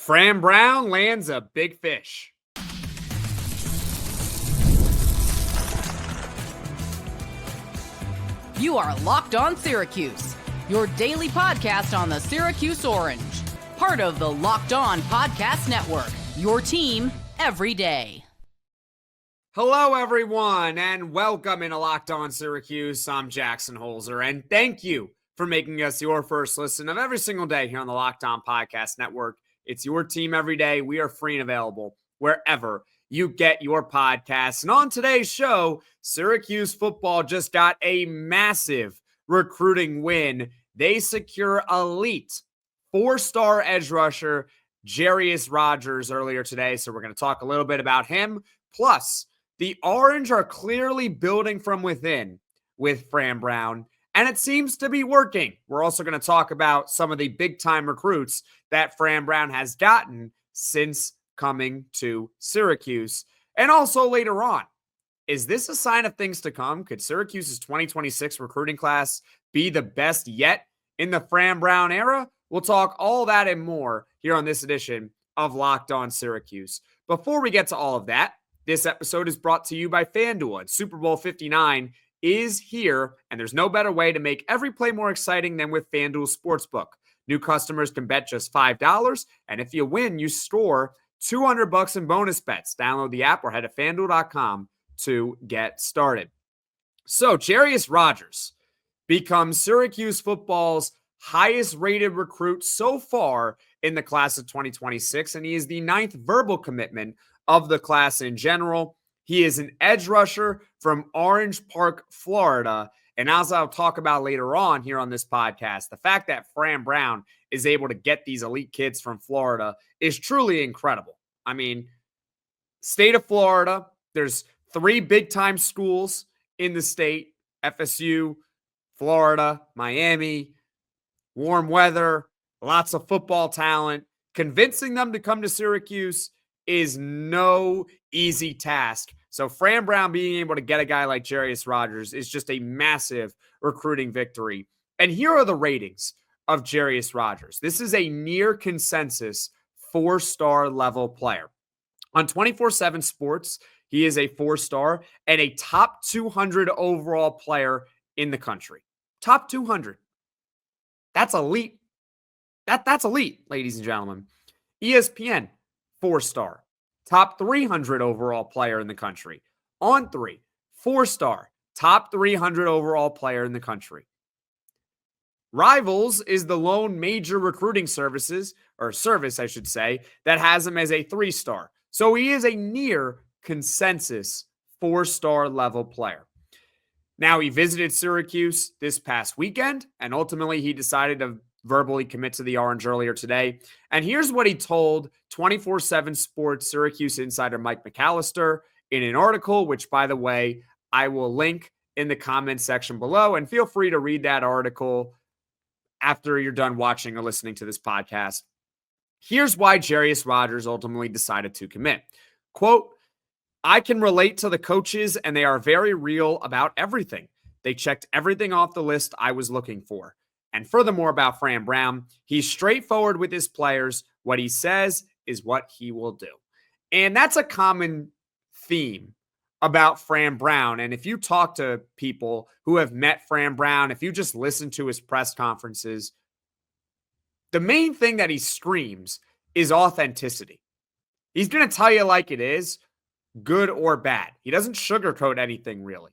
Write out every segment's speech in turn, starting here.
Fran Brown lands a big fish. You are Locked On Syracuse, your daily podcast on the Syracuse Orange. Part of the Locked On Podcast Network, your team every day. Hello, everyone, and welcome into Locked On Syracuse. I'm Jackson Holzer, and thank you for making us your first listen of every single day here on the Locked On Podcast Network. It's your team every day. We are free and available wherever you get your podcasts. And on today's show, Syracuse football just got a massive recruiting win. They secure elite four-star edge rusher Jarius Rodgers earlier today. So we're going to talk a little bit about him. Plus, the Orange are clearly building from within with Fran Brown, and it seems to be working. We're also going to talk about some of the big-time recruits that Fran Brown has gotten since coming to Syracuse. And also later on, is this a sign of things to come? Could Syracuse's 2026 recruiting class be the best yet in the Fran Brown era? We'll talk all that and more here on this edition of Locked On Syracuse. Before we get to all of that, this episode is brought to you by FanDuel. And Super Bowl 59 is here, and there's no better way to make every play more exciting than with FanDuel Sportsbook. New customers can bet just $5, and if you win, you score $200 in bonus bets. Download the app or head to FanDuel.com to get started. So, Jarius Rodgers becomes Syracuse football's highest-rated recruit so far in the class of 2026, and he is the 9th verbal commitment of the class in general. He is an edge rusher from Orange Park, Florida. And as I'll talk about later on here on this podcast, the fact that Fran Brown is able to get these elite kids from Florida is truly incredible. I mean, state of Florida, there's 3 big-time schools in the state: FSU, Florida, Miami, warm weather, lots of football talent. Convincing them to come to Syracuse is no easy task. So Fran Brown being able to get a guy like Jarius Rodgers is just a massive recruiting victory. And here are the ratings of Jarius Rodgers. This is a near consensus 4-star level player. On 24/7 Sports, he is a 4-star and a top 200 overall player in the country. Top 200. That's elite. That's elite, ladies and gentlemen. ESPN, 4-star. Top 300 overall player in the country. On 3, 4-star. Top 300 overall player in the country. Rivals is the lone major recruiting service, I should say, that has him as a 3-star. So he is a near consensus 4-star level player. Now, he visited Syracuse this past weekend, and ultimately he decided to verbally commit to the Orange earlier today. And here's what he told 24/7 Sports Syracuse insider Mike McAllister in an article, which, by the way, I will link in the comments section below. And feel free to read that article after you're done watching or listening to this podcast. Here's why Jarius Rodgers ultimately decided to commit. Quote, "I can relate to the coaches, and they are very real about everything. They checked everything off the list I was looking for. And furthermore, about Fran Brown, he's straightforward with his players. What he says is what he will do." And that's a common theme about Fran Brown. And if you talk to people who have met Fran Brown, if you just listen to his press conferences, the main thing that he screams is authenticity. He's going to tell you like it is, good or bad. He doesn't sugarcoat anything, really.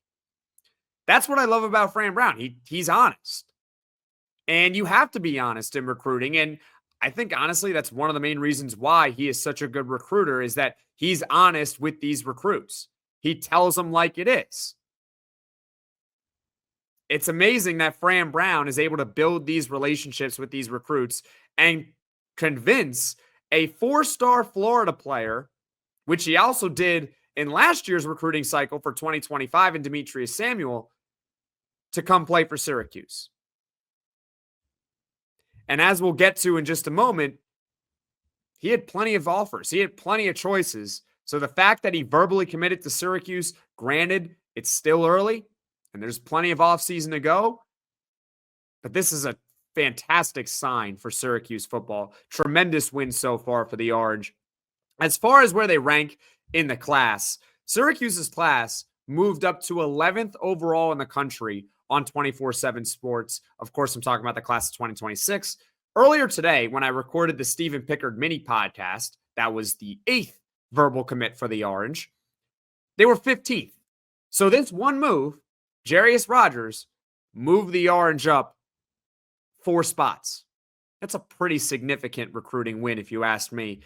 That's what I love about Fran Brown. He's honest. And you have to be honest in recruiting. And I think, honestly, that's one of the main reasons why he is such a good recruiter, is that he's honest with these recruits. He tells them like it is. It's amazing that Fran Brown is able to build these relationships with these recruits and convince a 4-star Florida player, which he also did in last year's recruiting cycle for 2025 in Demetres Samuel, to come play for Syracuse. And as we'll get to in just a moment, he had plenty of offers. He had plenty of choices. So the fact that he verbally committed to Syracuse, granted, it's still early and there's plenty of offseason to go, but this is a fantastic sign for Syracuse football. Tremendous win so far for the Orange. As far as where they rank in the class, Syracuse's class moved up to 11th overall in the country on 24/7 Sports. Of course, I'm talking about the class of 2026. Earlier today, when I recorded the Stephen Pickard mini podcast, that was the 8th verbal commit for the Orange, they were 15th. So this one move, Jarius Rodgers moved the Orange up 4 spots. That's a pretty significant recruiting win, if you ask me.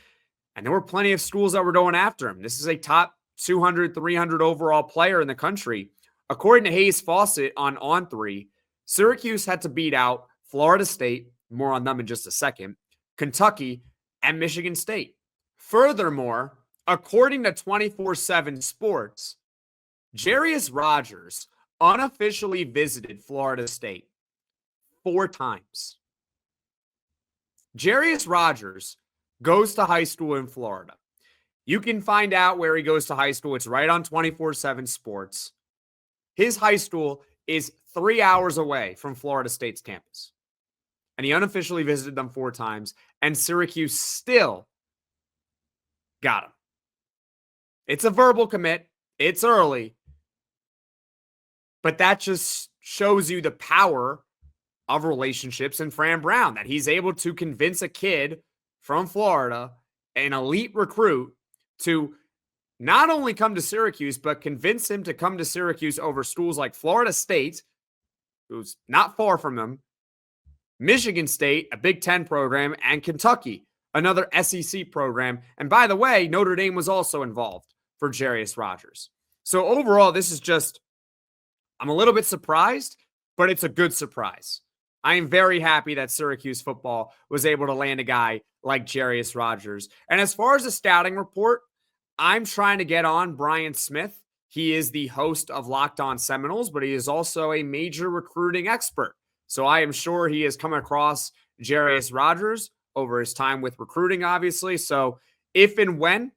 And there were plenty of schools that were going after him. This is a top 200, 300 overall player in the country. According to Hayes Fawcett on On3, Syracuse had to beat out Florida State, more on them in just a second, Kentucky, and Michigan State. Furthermore, according to 24/7 Sports, Jarius Rodgers unofficially visited Florida State 4 times. Jarius Rodgers goes to high school in Florida. You can find out where he goes to high school. It's right on 24/7 Sports. His high school is 3 hours away from Florida State's campus. And he unofficially visited them 4 times, and Syracuse still got him. It's a verbal commit. It's early. But that just shows you the power of relationships in Fran Brown, that he's able to convince a kid from Florida, an elite recruit, to not only come to Syracuse, but convince him to come to Syracuse over schools like Florida State, who's not far from him, Michigan State, a Big Ten program, and Kentucky, another SEC program. And by the way, Notre Dame was also involved for Jarius Rodgers. So overall, this is just, I'm a little bit surprised, but it's a good surprise. I am very happy that Syracuse football was able to land a guy like Jarius Rodgers. And as far as the scouting report, I'm trying to get on Brian Smith. He is the host of Locked On Seminoles, but he is also a major recruiting expert. So I am sure he has come across Jarius Rodgers over his time with recruiting, obviously. So if and when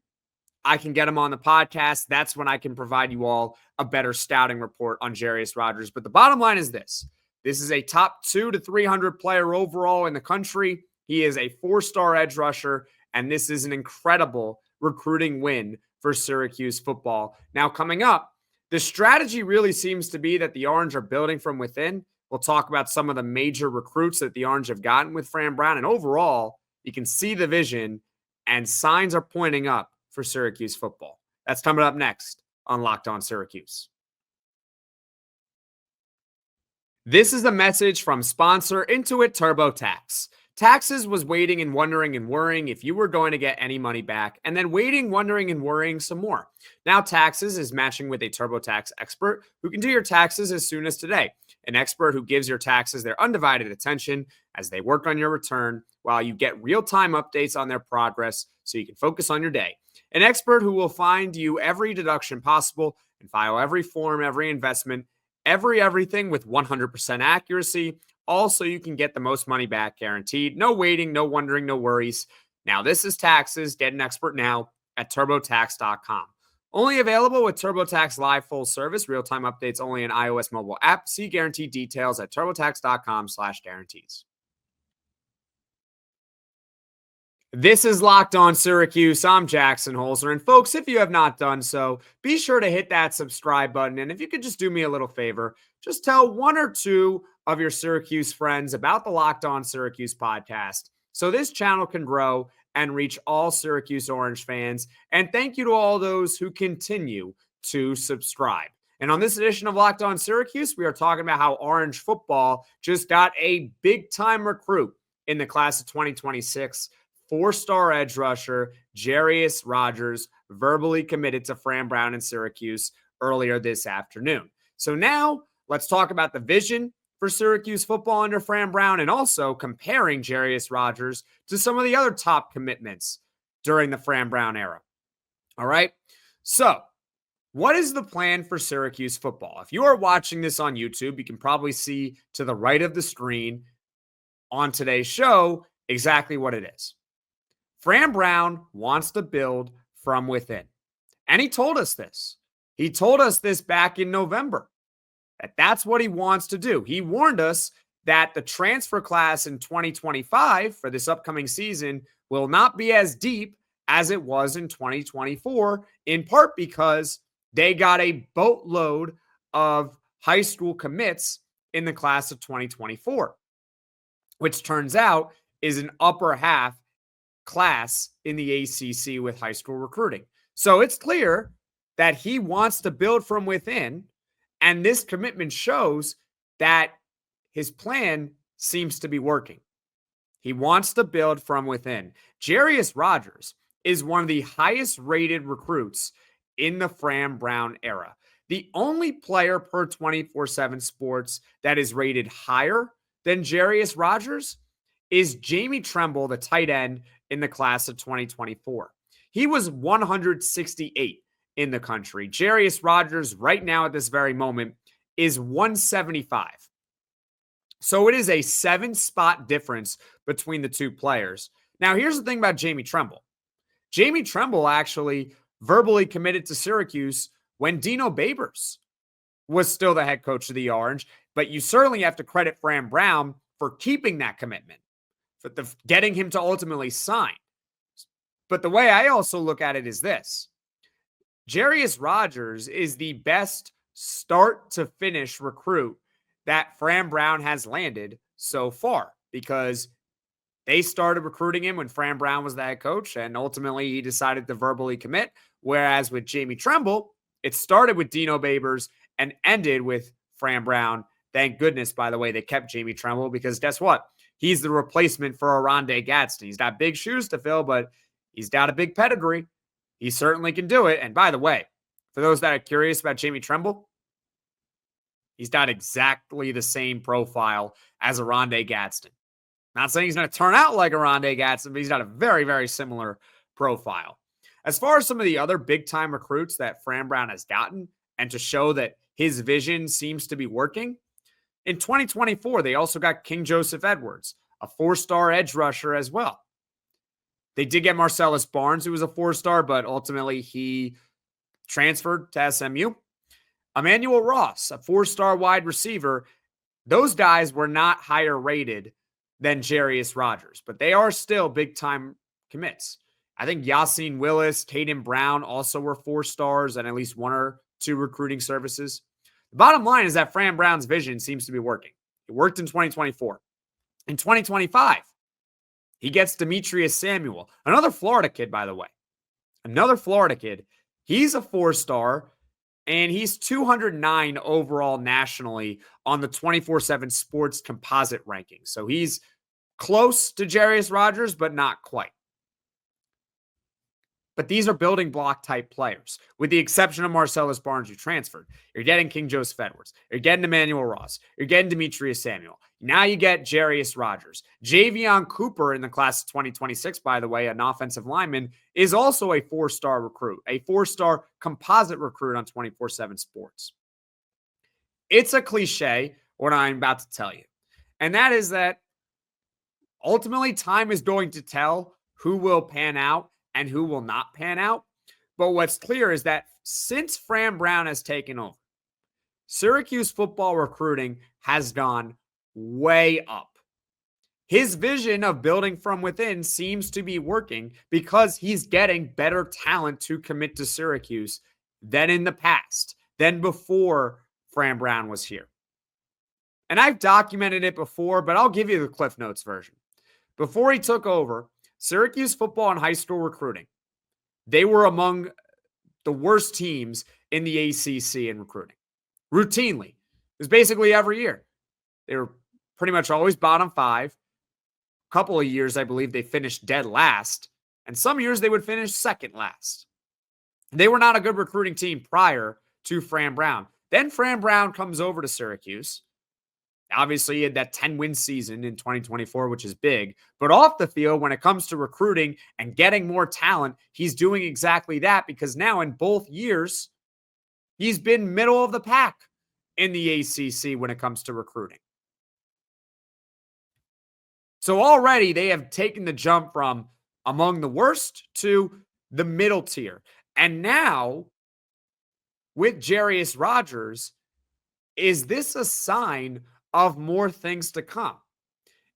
I can get him on the podcast, that's when I can provide you all a better scouting report on Jarius Rodgers. But the bottom line is this. This is a top 200 to 300 player overall in the country. He is a 4-star edge rusher, and this is an incredible recruiting win for Syracuse football. Now, coming up, the strategy really seems to be that the Orange are building from within. We'll talk about some of the major recruits that the Orange have gotten with Fran Brown, and overall, you can see the vision, and signs are pointing up for Syracuse football. That's coming up next on Locked On Syracuse. This is a message from sponsor Intuit TurboTax. Taxes was waiting and wondering and worrying if you were going to get any money back, and then waiting, wondering, and worrying some more. Now Taxes is matching with a TurboTax expert who can do your taxes as soon as today. An expert who gives your taxes their undivided attention as they work on your return while you get real-time updates on their progress so you can focus on your day. An expert who will find you every deduction possible and file every form, every investment, everything with 100% accuracy. Also, you can get the most money back guaranteed. No waiting, no wondering, no worries. Now, this is Taxes. Get an expert now at TurboTax.com. Only available with TurboTax Live Full Service. Real-time updates only in iOS mobile app. See guaranteed details at TurboTax.com/guarantees. This is Locked On Syracuse. I'm Jackson Holzer. And folks, if you have not done so, be sure to hit that subscribe button. And if you could just do me a little favor, just tell 1 or 2 of your Syracuse friends about the Locked On Syracuse podcast so this channel can grow and reach all Syracuse Orange fans. And thank you to all those who continue to subscribe. And on this edition of Locked On Syracuse, we are talking about how Orange football just got a big-time recruit in the class of 2026. 4-star edge rusher Jarius Rodgers verbally committed to Fran Brown in Syracuse earlier this afternoon. So now let's talk about the vision for Syracuse football under Fran Brown and also comparing Jarius Rodgers to some of the other top commitments during the Fran Brown era. All right. So what is the plan for Syracuse football? If you are watching this on YouTube, you can probably see to the right of the screen on today's show exactly what it is. Fran Brown wants to build from within. And he told us this. He told us this back in November, that that's what he wants to do. He warned us that the transfer class in 2025 for this upcoming season will not be as deep as it was in 2024, in part because they got a boatload of high school commits in the class of 2024, which turns out is an upper half class in the ACC with high school recruiting. So it's clear that he wants to build from within, and this commitment shows that his plan seems to be working. He wants to build from within. Jarius Rodgers is one of the highest rated recruits in the Fran Brown era. The only player per 24/7 Sports that is rated higher than Jarius Rodgers is Jamie Tremble, the tight end in the class of 2024. He was 168 in the country. Jarius Rodgers right now at this very moment is 175. So it is a 7-spot difference between the two players. Now, here's the thing about Jamie Tremble. Jamie Tremble actually verbally committed to Syracuse when Dino Babers was still the head coach of the Orange, but you certainly have to credit Fran Brown for keeping that commitment, for getting him to ultimately sign. But the way I also look at it is this. Jarius Rodgers is the best start-to-finish recruit that Fran Brown has landed so far, because they started recruiting him when Fran Brown was the head coach, and ultimately he decided to verbally commit. Whereas with Jamie Tremble, it started with Dino Babers and ended with Fran Brown. Thank goodness, by the way, they kept Jamie Tremble, because guess what? He's the replacement for Oronde Gadsden. He's got big shoes to fill, but he's got a big pedigree. He certainly can do it. And by the way, for those that are curious about Jamie Tremble, he's got exactly the same profile as Oronde Gadsden. Not saying he's going to turn out like Oronde Gadsden, but he's got a very, very similar profile. As far as some of the other big-time recruits that Fran Brown has gotten, and to show that his vision seems to be working, in 2024, they also got KingJoseph Edwards, a 4-star edge rusher as well. They did get Marcellus Barnes, who was a 4-star, but ultimately he transferred to SMU. Emmanuel Ross, a 4-star wide receiver. Those guys were not higher rated than Jarius Rodgers, but they are still big-time commits. I think Yassine Willis, Jaydin Brown also were 4-stars and at least 1 or 2 recruiting services. The bottom line is that Fran Brown's vision seems to be working. It worked in 2024. In 2025, he gets Demetres Samuel, another Florida kid, by the way. Another Florida kid. He's a 4-star, and he's 209 overall nationally on the 24/7 Sports composite ranking. So he's close to Jarius Rodgers, but not quite. But these are building block type players, with the exception of Marcellus Barnes, who transferred. You're getting KingJoseph Edwards. You're getting Emmanuel Ross. You're getting Demetres Samuel. Now you get Jarius Rodgers. Javion Cooper in the class of 2026, by the way, an offensive lineman, is also a 4-star recruit, a 4-star composite recruit on 24/7 Sports. It's a cliche what I'm about to tell you, and that is that ultimately time is going to tell who will pan out and who will not pan out. But what's clear is that since Fran Brown has taken over, Syracuse football recruiting has gone way up. His vision of building from within seems to be working because he's getting better talent to commit to Syracuse than in the past, than before Fran Brown was here. And I've documented it before, but I'll give you the Cliff Notes version. Before he took over, Syracuse football and high school recruiting, they were among the worst teams in the ACC in recruiting. Routinely. It was basically every year. They were pretty much always bottom 5. A couple of years, I believe, they finished dead last. And some years they would finish second last. They were not a good recruiting team prior to Fran Brown. Then Fran Brown comes over to Syracuse. Obviously, he had that 10-win season in 2024, which is big. But off the field, when it comes to recruiting and getting more talent, he's doing exactly that, because now in both years, he's been middle of the pack in the ACC when it comes to recruiting. So already they have taken the jump from among the worst to the middle tier. And now, with Jarius Rodgers, is this a sign of more things to come.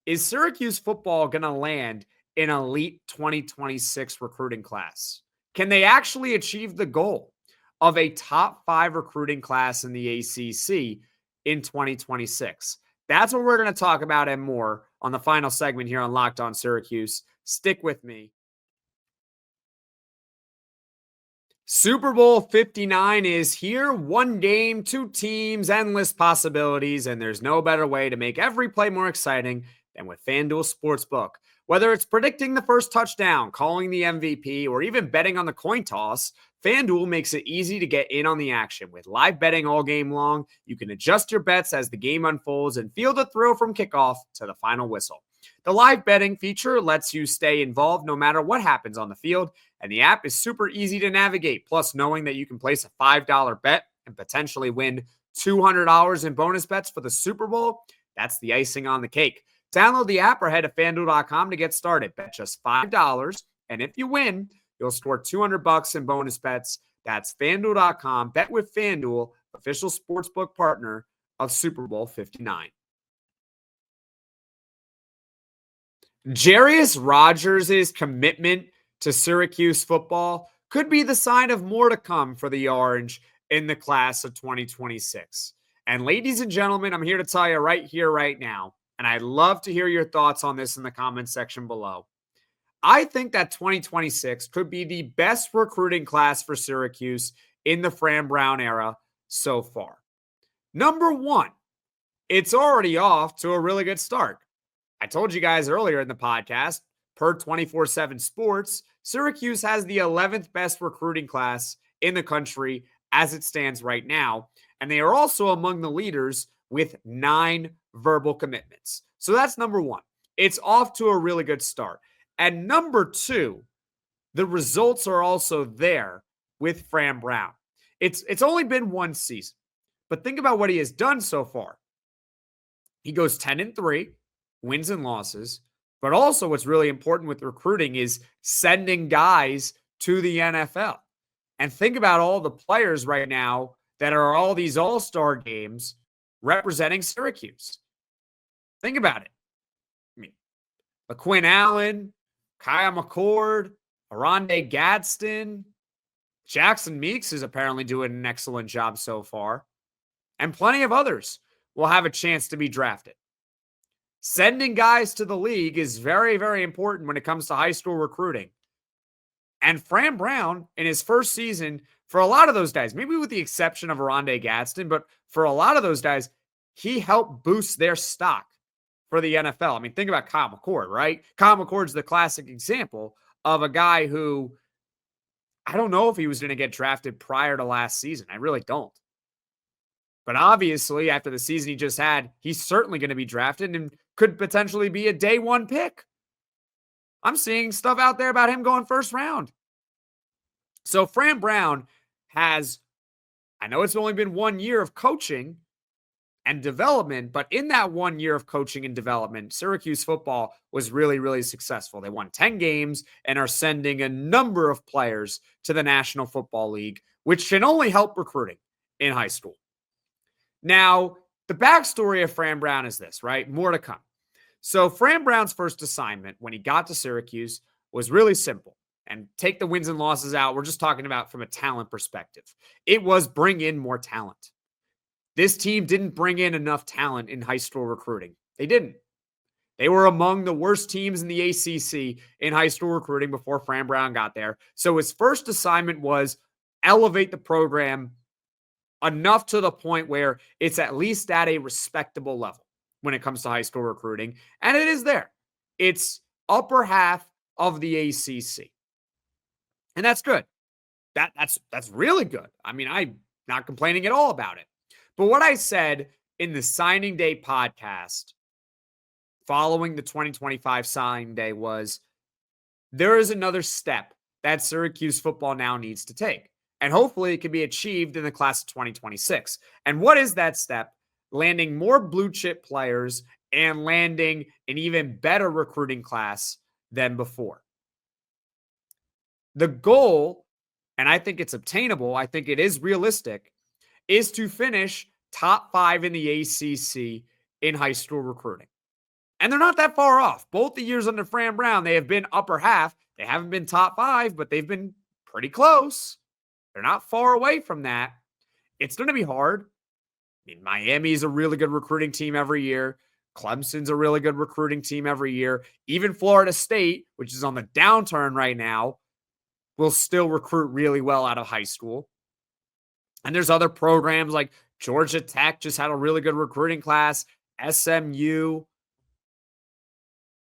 Is Syracuse football going to land an elite 2026 recruiting class? Can they actually achieve the goal of a top 5 recruiting class in the ACC in 2026? That's what we're going to talk about and more on the final segment here on Locked On Syracuse. Stick with me. Super Bowl 59 is here. One game, 2 teams, endless possibilities, and there's no better way to make every play more exciting than with FanDuel Sportsbook. Whether it's predicting the first touchdown, calling the MVP, or even betting on the coin toss, FanDuel makes it easy to get in on the action. With live betting all game long, you can adjust your bets as the game unfolds and feel the thrill from kickoff to the final whistle. The live betting feature lets you stay involved no matter what happens on the field, and the app is super easy to navigate. Plus, knowing that you can place a $5 bet and potentially win $200 in bonus bets for the Super Bowl, that's the icing on the cake. Download the app or head to FanDuel.com to get started. Bet just $5, and if you win, you'll score $200 in bonus bets. That's FanDuel.com. Bet with FanDuel, official sportsbook partner of Super Bowl 59. Jarius Rodgers' commitment to Syracuse football could be the sign of more to come for the Orange in the class of 2026. And ladies and gentlemen, I'm here to tell you right here, right now, and I'd love to hear your thoughts on this in the comments section below. I think that 2026 could be the best recruiting class for Syracuse in the Fran Brown era so far. Number one, it's already off to a really good start. I told you guys earlier in the podcast, per 24/7 Sports, Syracuse has the 11th best recruiting class in the country as it stands right now, and they are also among the leaders with 9 verbal commitments. So that's number one. It's off to a really good start. And number two, the results are also there with Fran Brown. It's only been one season, but think about what he has done so far. He goes 10-3, wins and losses, but also what's really important with recruiting is sending guys to the NFL. And think about all the players right now that are all these all-star games representing Syracuse. Think about it. I mean, LaQuinn Allen, Kyle McCord, Aronde Gadsden, Jackson Meeks is apparently doing an excellent job so far, and plenty of others will have a chance to be drafted. Sending guys to the league is very, very important when it comes to high school recruiting. And Fran Brown, in his first season, for a lot of those guys, maybe with the exception of Aronde Gadsden, but for a lot of those guys, he helped boost their stock for the NFL. I mean, think about Kyle McCord, right? Kyle McCord's the classic example of a guy who, I don't know if he was going to get drafted prior to last season. I really don't. But obviously, after the season he just had, he's certainly going to be drafted and could potentially be a day one pick. I'm seeing stuff out there about him going first round. So Fran Brown has, I know it's only been 1 year of coaching and development, but in that 1 year of coaching and development, Syracuse football was really, really successful. They won 10 games and are sending a number of players to the National Football League, which can only help recruiting in high school. Now, the backstory of Fran Brown is this, right? More to come. So Fran Brown's first assignment when he got to Syracuse was really simple. And take the wins and losses out. We're just talking about from a talent perspective. It was bring in more talent. This team didn't bring in enough talent in high school recruiting. They didn't. They were among the worst teams in the ACC in high school recruiting before Fran Brown got there. So his first assignment was elevate the program enough to the point where it's at least at a respectable level when it comes to high school recruiting. And it is there. It's upper half of the ACC. And that's good. That's really good. I mean, I'm not complaining at all about it. But what I said in the signing day podcast following the 2025 signing day was there is another step that Syracuse football now needs to take. And hopefully it can be achieved in the class of 2026. And what is that step? Landing more blue chip players and landing an even better recruiting class than before. The goal, and I think it's obtainable, I think it is realistic, is to finish top 5 in the ACC in high school recruiting. And they're not that far off. Both the years under Fran Brown, they have been upper half. They haven't been top 5, but they've been pretty close. They're not far away from that. It's going to be hard. I mean, Miami is a really good recruiting team every year. Clemson's a really good recruiting team every year. Even Florida State, which is on the downturn right now, will still recruit really well out of high school. And there's other programs like Georgia Tech just had a really good recruiting class. SMU,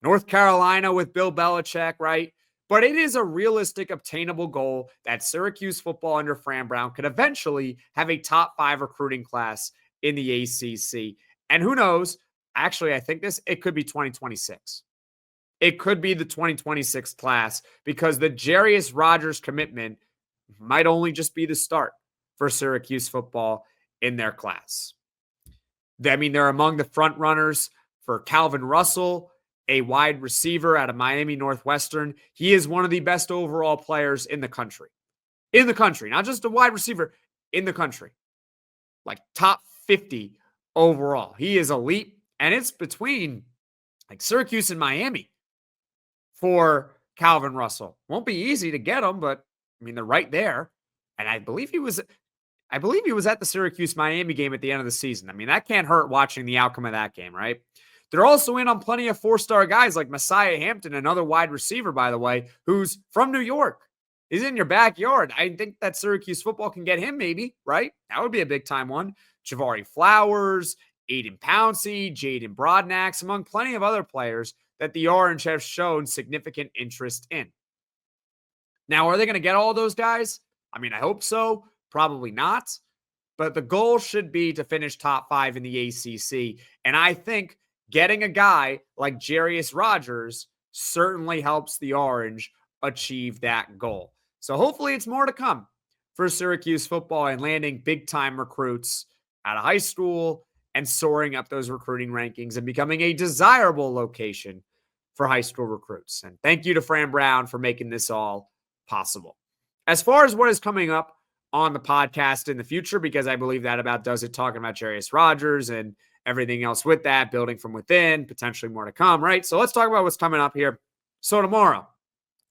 North Carolina with Bill Belichick, right? But it is a realistic, obtainable goal that Syracuse football under Fran Brown could eventually have a top 5 recruiting class in the ACC. And who knows? Actually, I think it could be 2026. It could be the 2026 class because the Jarius Rodgers commitment might only just be the start for Syracuse football in their class. I mean, they're among the front runners for Calvin Russell, a wide receiver out of Miami Northwestern. He is one of the best overall players in the country. In the country, not just a wide receiver, in the country. Like top 50 overall. He is elite, and it's between like Syracuse and Miami for Calvin Russell. Won't be easy to get him, but I mean, they're right there. And I believe he was at the Syracuse-Miami game at the end of the season. I mean, that can't hurt watching the outcome of that game, right? They're also in on plenty of 4-star guys like Messiah Hampton, another wide receiver, by the way, who's from New York. He's in your backyard. I think that Syracuse football can get him maybe, right? That would be a big-time one. Javari Flowers, Aiden Pouncey, Jaydin Broadnax, among plenty of other players that the Orange have shown significant interest in. Now, are they going to get all those guys? I mean, I hope so. Probably not. But the goal should be to finish top 5 in the ACC. And I think getting a guy like Jarius Rodgers certainly helps the Orange achieve that goal. So hopefully it's more to come for Syracuse football and landing big-time recruits out of high school and soaring up those recruiting rankings and becoming a desirable location for high school recruits. And thank you to Fran Brown for making this all possible. As far as what is coming up on the podcast in the future, because I believe that about does it, talking about Jarius Rodgers and everything else with that, building from within, potentially more to come, right? So let's talk about what's coming up here. So tomorrow,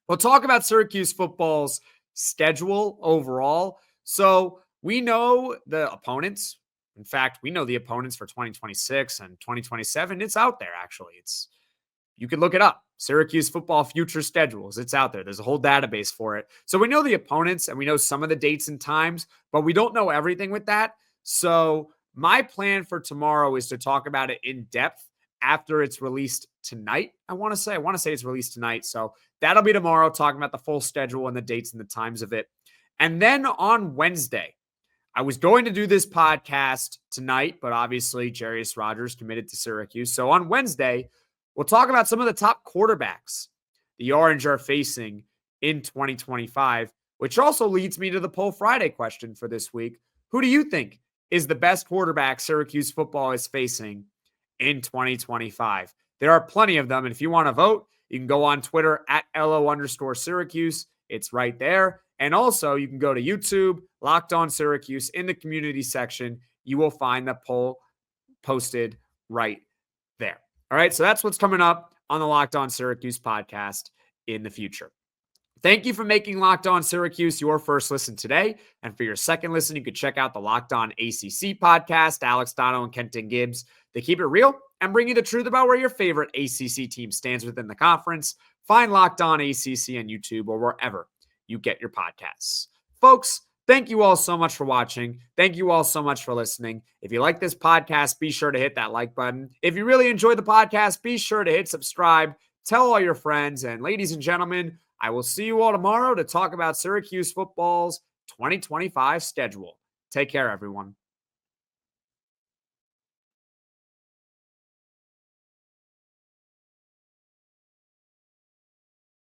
we'll talk about Syracuse football's schedule overall. So we know the opponents. In fact, we know the opponents for 2026 and 2027. It's out there, actually. You can look it up. Syracuse football future schedules. It's out there. There's a whole database for it. So we know the opponents and we know some of the dates and times, but we don't know everything with that. So my plan for tomorrow is to talk about it in depth after it's released tonight. I want to say it's released tonight. So that'll be tomorrow, talking about the full schedule and the dates and the times of it. And then on Wednesday, I was going to do this podcast tonight, but obviously Jarius Rodgers committed to Syracuse. So on Wednesday, we'll talk about some of the top quarterbacks the Orange are facing in 2025, which also leads me to the Poll Friday question for this week. Who do you think is the best quarterback Syracuse football is facing in 2025? There are plenty of them. And if you want to vote, you can go on Twitter at @LO_Syracuse. It's right there. And also you can go to YouTube, Locked On Syracuse, in the community section. You will find the poll posted right there. All right, so that's what's coming up on the Locked On Syracuse podcast in the future. Thank you for making Locked On Syracuse your first listen today. And for your second listen, you can check out the Locked On ACC podcast. Alex Dono and Kenton Gibbs, they keep it real and bring you the truth about where your favorite ACC team stands within the conference. Find Locked On ACC on YouTube or wherever you get your podcasts. Folks, thank you all so much for watching. Thank you all so much for listening. If you like this podcast, be sure to hit that like button. If you really enjoyed the podcast, be sure to hit subscribe. Tell all your friends. And ladies and gentlemen, I will see you all tomorrow to talk about Syracuse football's 2025 schedule. Take care, everyone.